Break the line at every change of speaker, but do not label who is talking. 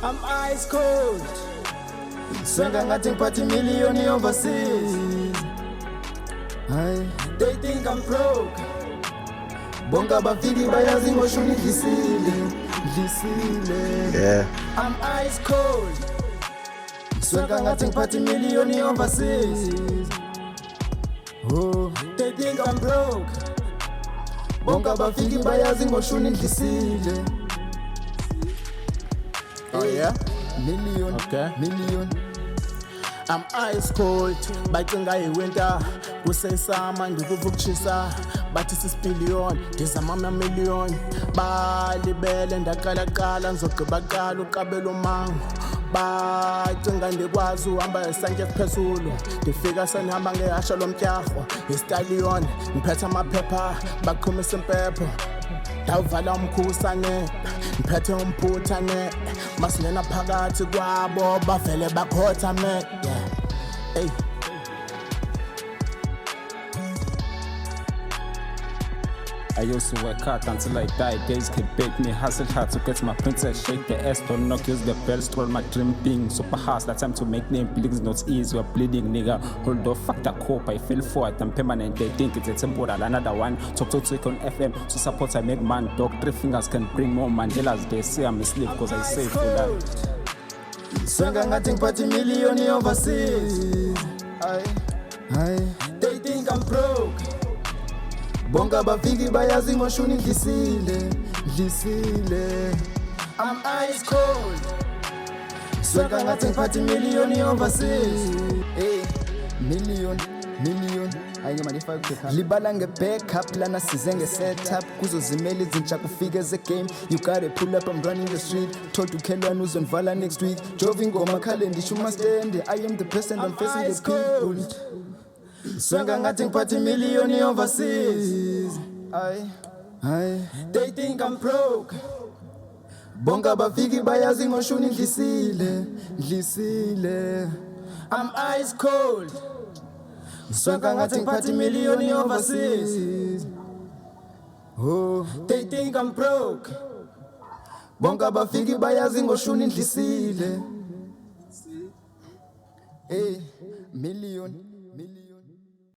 I'm ice cold. Swenga ngathi ngiphatha million overseas. They think I'm broke. Bonga bafiki bayazi ngoshuni dlisile.
Yeah.
I'm ice cold. Swenga ngathi ngiphatha million overseas. Oh, they think I'm broke. Bonga bafiki bayazi ngoshuni dlisile.
Oh yeah?
Million,
Okay.
million.
I'm ice cold, bacinga iwinter kusesama ndikuvukushisa bathi sisipillion ndizamama million balibele ndaqala ngizogqibaqala uqabela umango bacinga ndikwazi uhamba esantya esiphezulu ndifika senihamba ngehasha lomtyarho istallion ngiphethe amaphepha baqhumisa impepho ndawuvala umkhusane ngiphethe umphuthane masingena phakathi kwabo bavele bakhotha me yeah. Hey.
I used to work hard until I died. Days keep bake me, hustle hard to get my princess. Shake the ass, don't knock, use the bell, stroll my dream thing. Super hustle, time to make name, bleeding's not easy, you're bleeding, nigga. Hold off, fuck the cope, I fell for it, I'm permanent. They think it's a temporal, another one. Talk on FM, to support I make man dog. 3 fingers can bring more Mandelas. They say I'm a slave cause I save for that.
Swenga ngathi ngiphatha million overseas. They think I'm broke. Bonga bafiki bayazi ngoshuni dlisile. I'm ice cold. Swenga ngathi ngiphatha million overseas. Hey, million. Libala nge-backup lana size nge-setup kuzozimela izintsha kufika ze-game. You gotta pull up, I'm running the street. Told ukhelwane uzondivala next week. Jova ingoma khale ndisho umastende. I am the best and I'm facing the people. Swenga ngathi ngiphatha million overseas. They think I'm broke. Bonga bafiki bayazi ngoshuni dlisile. I'm ice cold. Swenga ngathi ngiphatha million overseas. Oh, they think I'm broke. Bonga bafiki bayazi ngoshuni dlisile. Hey, million.